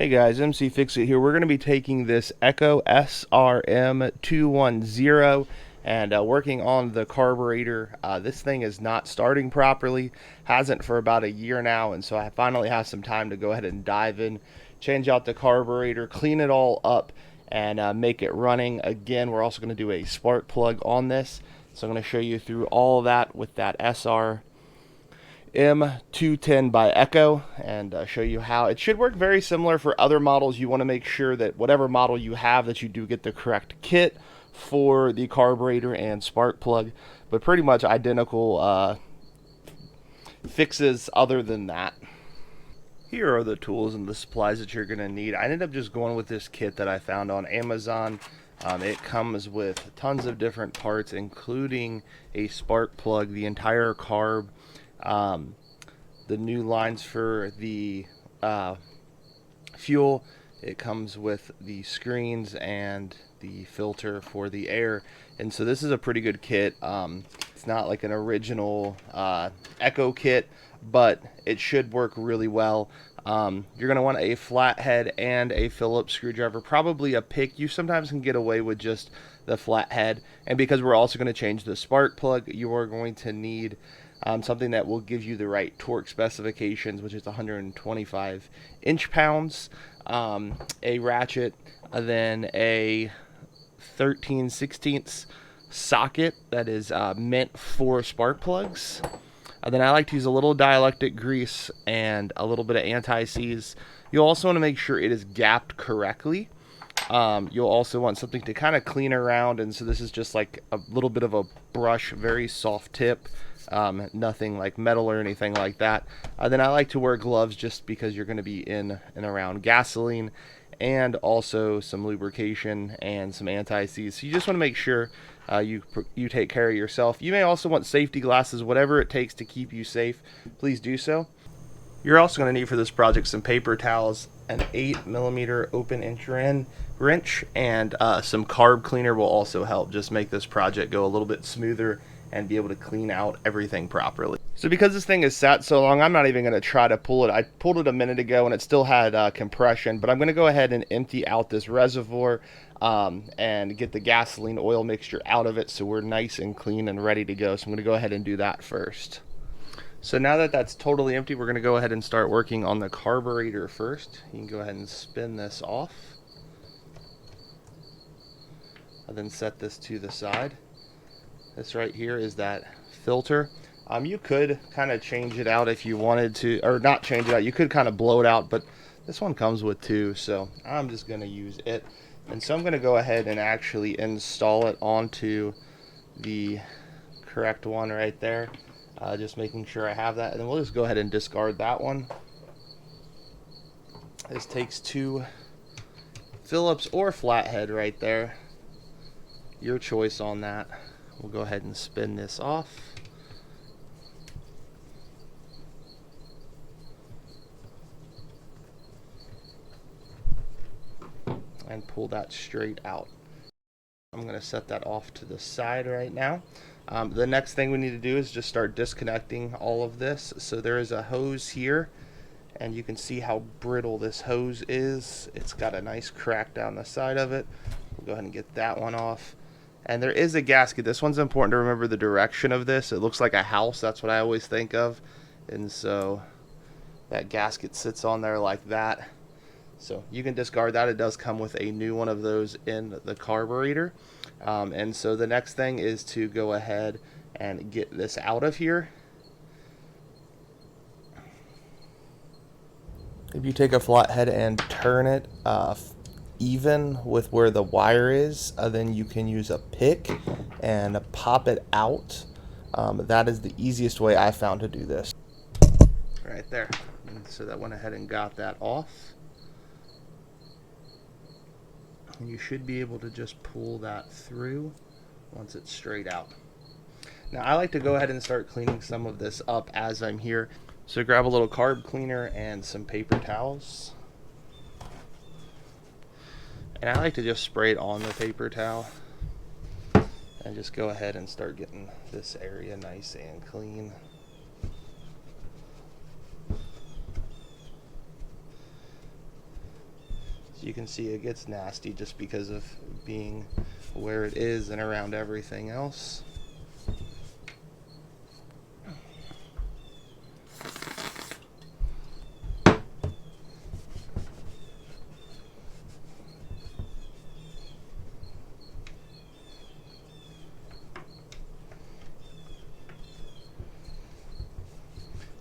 Hey guys, MC Fix-It here. We're going to be taking this Echo SRM-210 and working on the carburetor. This thing is not starting properly, hasn't for about a year now, and so I finally have some time to go ahead and dive in, change out the carburetor, clean it all up, and make it running again. We're also going to do a spark plug on this, so I'm going to show you through all of that with that SRM-210 by Echo and show you how it should work. Very similar for other models. You want to make sure that whatever model you have, that you do get the correct kit for the carburetor and spark plug, but pretty much identical fixes other than that. Here are the tools and the supplies that you're going to need. I ended up just going with this kit that I found on Amazon. It comes with tons of different parts, including a spark plug, the entire carb, the new lines for the fuel. It comes with the screens and the filter for the air, and so this is a pretty good kit. It's not like an original Echo kit, but it should work really well. You're going to want a flathead and a Phillips screwdriver, probably a pick. You sometimes can get away with just the flathead, and because we're also going to change the spark plug, you are going to need something that will give you the right torque specifications, which is 125 inch-pounds, a ratchet, then a 13/16 socket that is meant for spark plugs. Then I like to use a little dielectric grease and a little bit of anti-seize. You'll also want to make sure it is gapped correctly. You'll also want something to kind of clean around, and so this is just like a little bit of a brush, very soft tip, nothing like metal or anything like that. Then I like to wear gloves just because you're going to be in and around gasoline, and also some lubrication and some anti-seize. So you just want to make sure you take care of yourself. You may also want safety glasses. Whatever it takes to keep you safe, please do so. You're also going to need for this project some paper towels, an 8mm open inch wrench, and some carb cleaner will also help just make this project go a little bit smoother and be able to clean out everything properly. So because this thing has sat so long, I'm not even going to try to pull it. I pulled it a minute ago and it still had compression, but I'm going to go ahead and empty out this reservoir and get the gasoline oil mixture out of it so we're nice and clean and ready to go. So I'm going to go ahead and do that first. So now that that's totally empty, we're going to go ahead and start working on the carburetor first. You can go ahead and spin this off. And then set this to the side. This right here is that filter. You could kind of change it out if you wanted to, or not change it out. You could kind of blow it out, but this one comes with two, so I'm just going to use it. And so I'm going to go ahead and actually install it onto the correct one right there. Just making sure I have that, and then we'll just go ahead and discard that one. This takes two Phillips or flathead right there. Your choice on that. We'll go ahead and spin this off. And pull that straight out. I'm going to set that off to the side right now. The next thing we need to do is just start disconnecting all of this. So there is a hose here, and you can see how brittle this hose is. It's got a nice crack down the side of it. We'll go ahead and get that one off. And there is a gasket. This one's important to remember the direction of this. It looks like a house. That's what I always think of. And so that gasket sits on there like that. So you can discard that. It does come with a new one of those in the carburetor. And so the next thing is to go ahead and get this out of here. If you take a flathead and turn it even with where the wire is, then you can use a pick and pop it out. That is the easiest way I found to do this. Right there. And so that went ahead and got that off. And you should be able to just pull that through once it's straight out. Now I like to go ahead and start cleaning some of this up as I'm here. So grab a little carb cleaner and some paper towels. And I like to just spray it on the paper towel and just go ahead and start getting this area nice and clean. So you can see it gets nasty just because of being where it is and around everything else.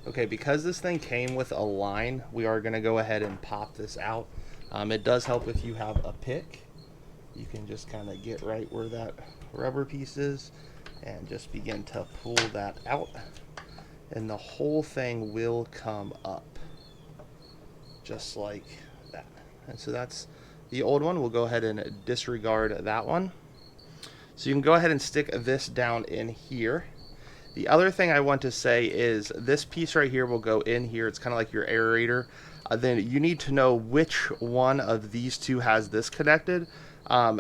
Okay, because this thing came with a line, we are going to go ahead and pop this out. It does help if you have a pick. You can just kind of get right where that rubber piece is and just begin to pull that out. And the whole thing will come up just like that. And so that's the old one. We'll go ahead and disregard that one. So you can go ahead and stick this down in here. The other thing I want to say is this piece right here will go in here. It's kind of like your aerator. Then you need to know which one of these two has this connected.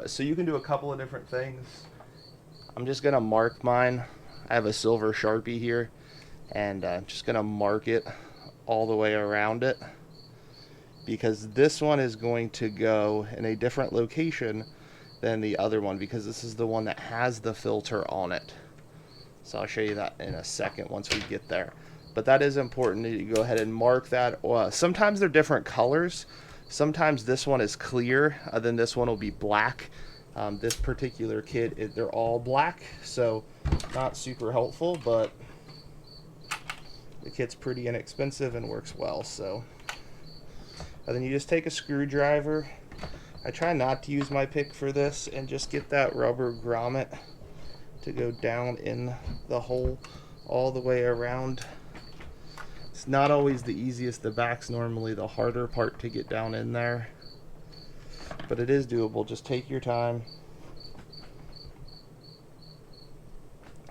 So you can do a couple of different things. I'm just going to mark mine. I have a silver Sharpie here, and I'm just going to mark it all the way around it, because this one is going to go in a different location than the other one, because this is the one that has the filter on it. So I'll show you that in a second once we get there. But that is important that you go ahead and mark that. Sometimes they're different colors. Sometimes this one is clear, then this one will be black. This particular kit, they're all black, so not super helpful, but the kit's pretty inexpensive and works well. So and then you just take a screwdriver. I try not to use my pick for this, and just get that rubber grommet to go down in the hole all the way around. It's not always the easiest. The back's normally the harder part to get down in there, but it is doable. Just take your time.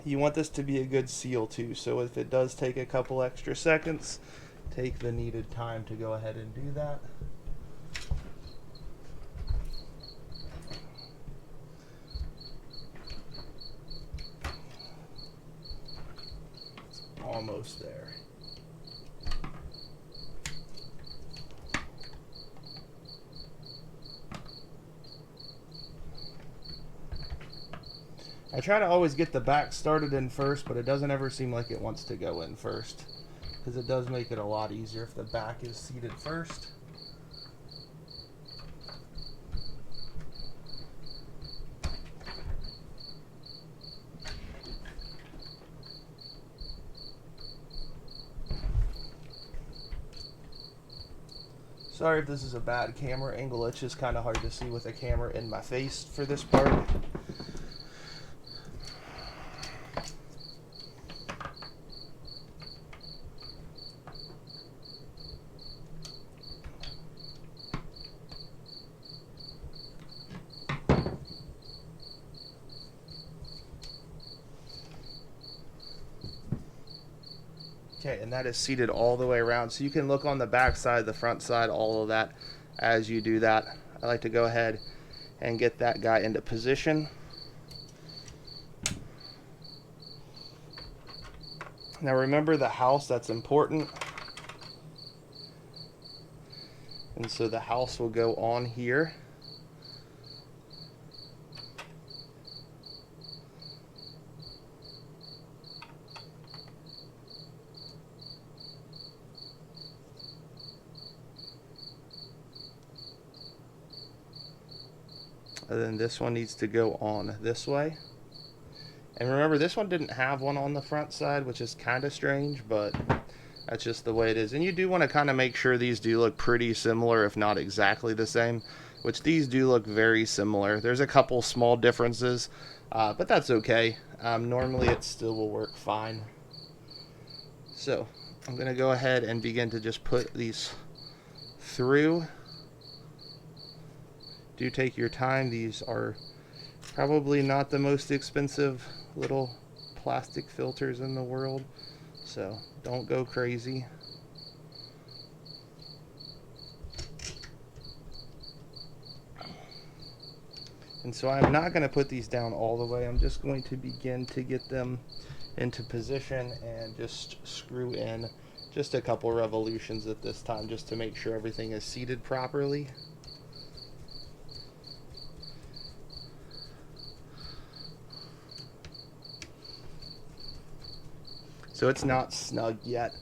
You want this to be a good seal too, so if it does take a couple extra seconds, take the needed time to go ahead and do that. It's almost there. I try to always get the back started in first, but it doesn't ever seem like it wants to go in first, because it does make it a lot easier if the back is seated first. Sorry if this is a bad camera angle. It's just kind of hard to see with a camera in my face for this part. Okay, and that is seated all the way around. So you can look on the back side, the front side, all of that as you do that. I like to go ahead and get that guy into position. Now remember the house, that's important. And so the house will go on here. And then this one needs to go on this way. And remember, this one didn't have one on the front side, which is kind of strange, but that's just the way it is. And you do want to kind of make sure these do look pretty similar, if not exactly the same, which these do look very similar. There's a couple small differences, but that's okay. Normally it still will work fine. So I'm going to go ahead and begin to just put these through. Do take your time. These are probably not the most expensive little plastic filters in the world, so don't go crazy. And so I'm not going to put these down all the way. I'm just going to begin to get them into position and just screw in just a couple revolutions at this time, just to make sure everything is seated properly. So it's not snug yet.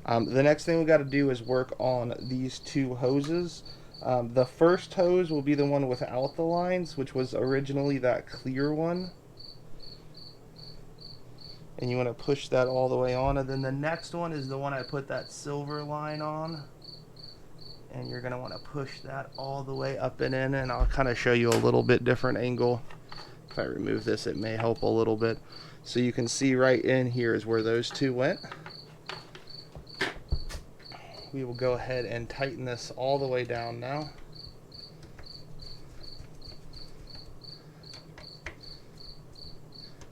The next thing we got to do is work on these two hoses. The first hose will be the one without the lines, which was originally that clear one. And you want to push that all the way on. And then the next one is the one I put that silver line on. And you're going to want to push that all the way up and in. And I'll kind of show you a little bit different angle. If I remove this, it may help a little bit. So you can see right in here is where those two went. We will go ahead and tighten this all the way down now.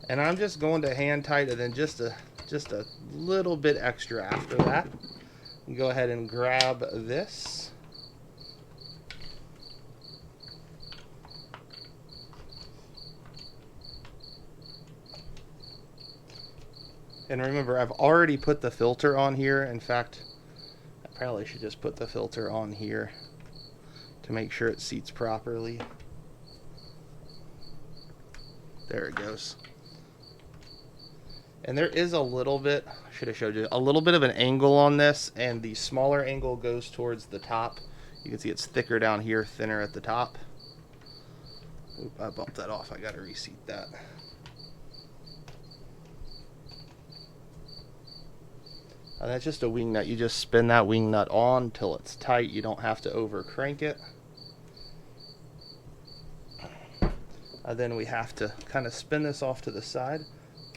And I'm just going to hand tighten, then just a little bit extra after that. You go ahead and grab this. And remember, I've already put the filter on here. In fact, I probably should just put the filter on here to make sure it seats properly. There it goes. And there is a little bit, I should have showed you, a little bit of an angle on this, and the smaller angle goes towards the top. You can see it's thicker down here, thinner at the top. Oop, I bumped that off. I got to reseat that. That's just a wing nut. You just spin that wing nut on till it's tight. You don't have to over crank it. Then we have to kind of spin this off to the side.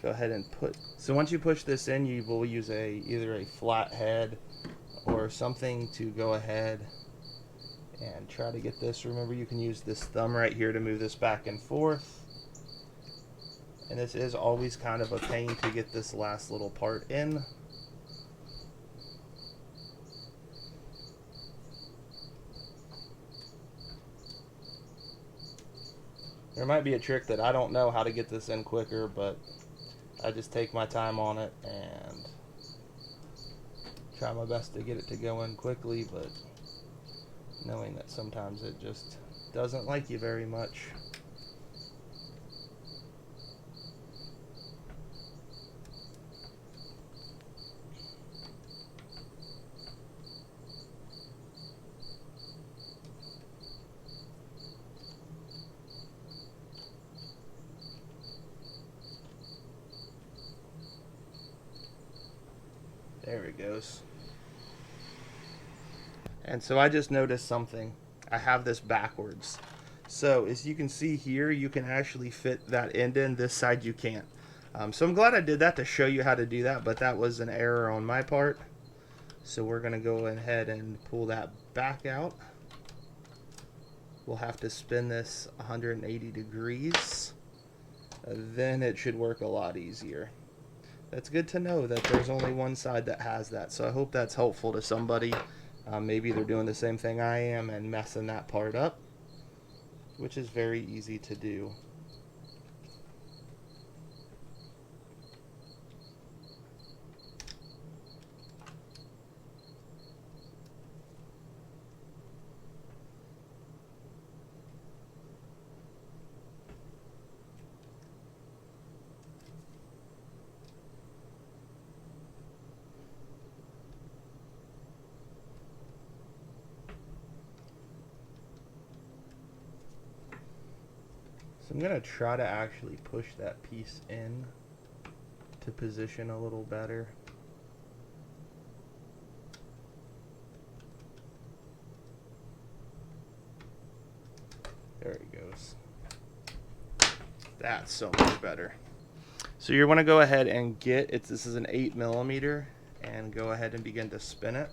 Go ahead and put, so once you push this in, you will use either a flat head or something to go ahead and try to get this. Remember, you can use this thumb right here to move this back and forth. And this is always kind of a pain to get this last little part in. There might be a trick that I don't know how to get this in quicker, but I just take my time on it and try my best to get it to go in quickly, but knowing that sometimes it just doesn't like you very much. There it goes. And so I just noticed something. I have this backwards. So as you can see here, you can actually fit that end in. This side you can't. So I'm glad I did that to show you how to do that, but that was an error on my part. So we're going to go ahead and pull that back out. We'll have to spin this 180 degrees. Then it should work a lot easier. That's good to know that there's only one side that has that. So I hope that's helpful to somebody. Maybe they're doing the same thing I am and messing that part up, which is very easy to do. So I'm going to try to actually push that piece in to position a little better. There it goes. That's so much better. So you want to go ahead and get it. This is an 8mm, and go ahead and begin to spin it.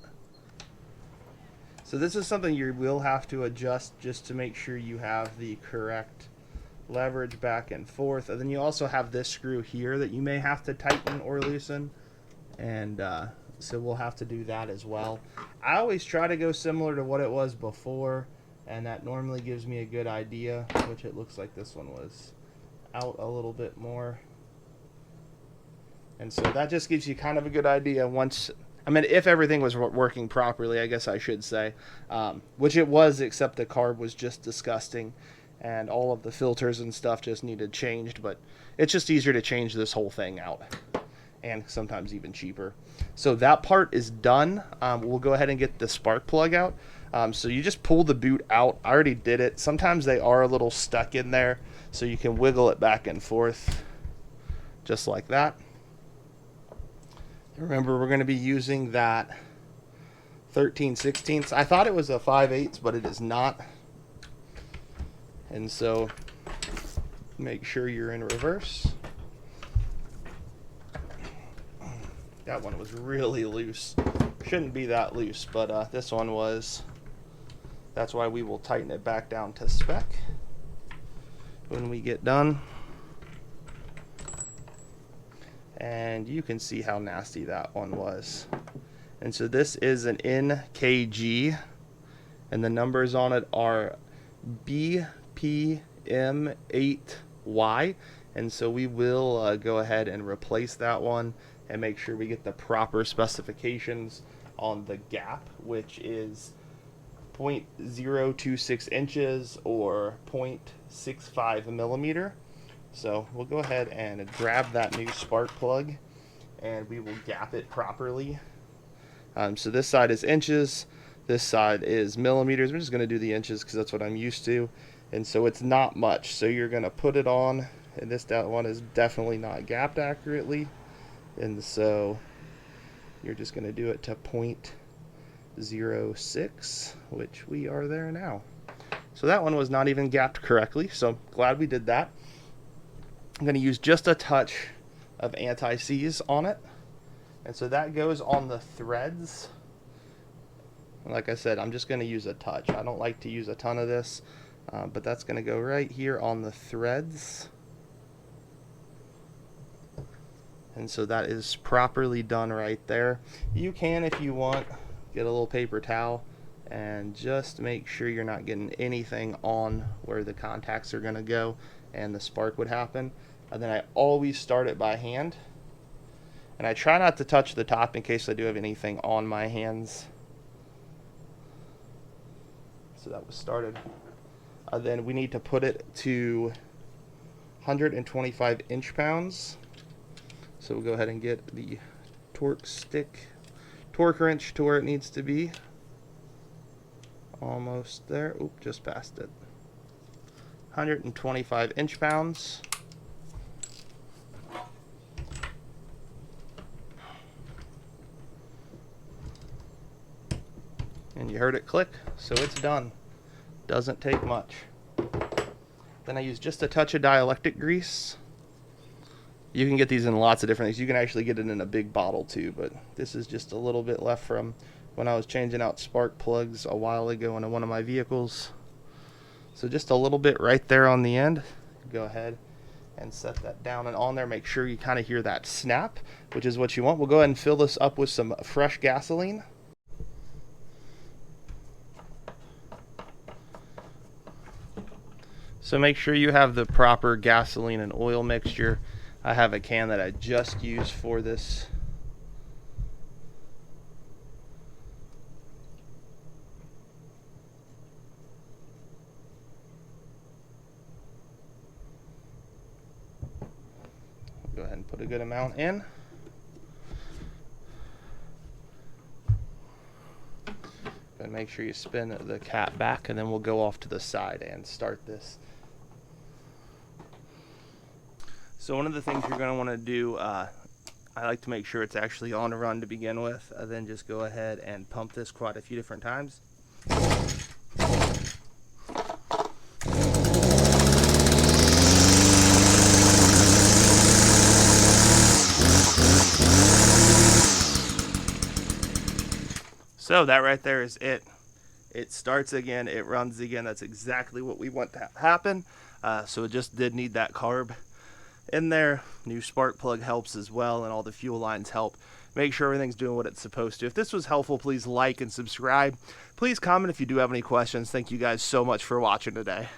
So this is something you will have to adjust just to make sure you have the correct leverage back and forth. And then you also have this screw here that you may have to tighten or loosen, and so we'll have to do that as well. I always try to go similar to what it was before, and that normally gives me a good idea, which it looks like this one was out a little bit more. And so that just gives you kind of a good idea once, I mean, if everything was working properly, I guess I should say, which it was, except the carb was just disgusting. And all of the filters and stuff just needed changed, but it's just easier to change this whole thing out. and sometimes even cheaper. So that part is done. We'll go ahead and get the spark plug out. So you just pull the boot out. I already did it. Sometimes they are a little stuck in there, so you can wiggle it back and forth just like that. Remember, we're going to be using that 13/16. I thought it was a 5/8, but it is not. And so make sure you're in reverse. That one was really loose. Shouldn't be that loose, but this one was. That's why we will tighten it back down to spec when we get done. And you can see how nasty that one was. And so this is an NKG, and the numbers on it are BPM8Y. And so we will go ahead and replace that one and make sure we get the proper specifications on the gap, which is 0.026 inches or 0.65 millimeter. So we'll go ahead and grab that new spark plug and we will gap it properly. So this side is inches, this side is millimeters. I'm just going to do the inches because that's what I'm used to. And so it's not much. So you're going to put it on, and this one is definitely not gapped accurately. And so you're just going to do it to 0.06, which we are there now. So that one was not even gapped correctly, so glad we did that. I'm going to use just a touch of anti-seize on it. And so that goes on the threads. And like I said, I'm just going to use a touch. I don't like to use a ton of this, but that's going to go right here on the threads. And so that is properly done right there. You can, if you want, get a little paper towel and just make sure you're not getting anything on where the contacts are going to go and the spark would happen. And then I always start it by hand. And I try not to touch the top in case I do have anything on my hands. So that was started. Then we need to put it to 125 inch-pounds. So we'll go ahead and get the torque wrench to where it needs to be. Almost there. Oop, just passed it. 125 inch-pounds. And you heard it click, so it's done. Doesn't take much. Then I use just a touch of dielectric grease. You can get these in lots of different things. You can actually get it in a big bottle too, but this is just a little bit left from when I was changing out spark plugs a while ago in one of my vehicles. So just a little bit right there on the end. Go ahead and set that down and on there. Make sure you kind of hear that snap, which is what you want. We'll go ahead and fill this up with some fresh gasoline. So make sure you have the proper gasoline and oil mixture. I have a can that I just used for this. Go ahead and put a good amount in. And make sure you spin the cap back, and then we'll go off to the side and start this. So one of the things you're going to want to do, I like to make sure it's actually on a run to begin with, then just go ahead and pump this quite a few different times. So that right there is it. It starts again, it runs again. That's exactly what we want to happen. So it just did need that carb in there. New spark plug helps as well, and all the fuel lines help. Make sure everything's doing what it's supposed to. If this was helpful, please like and subscribe. Please comment if you do have any questions. Thank you guys so much for watching today.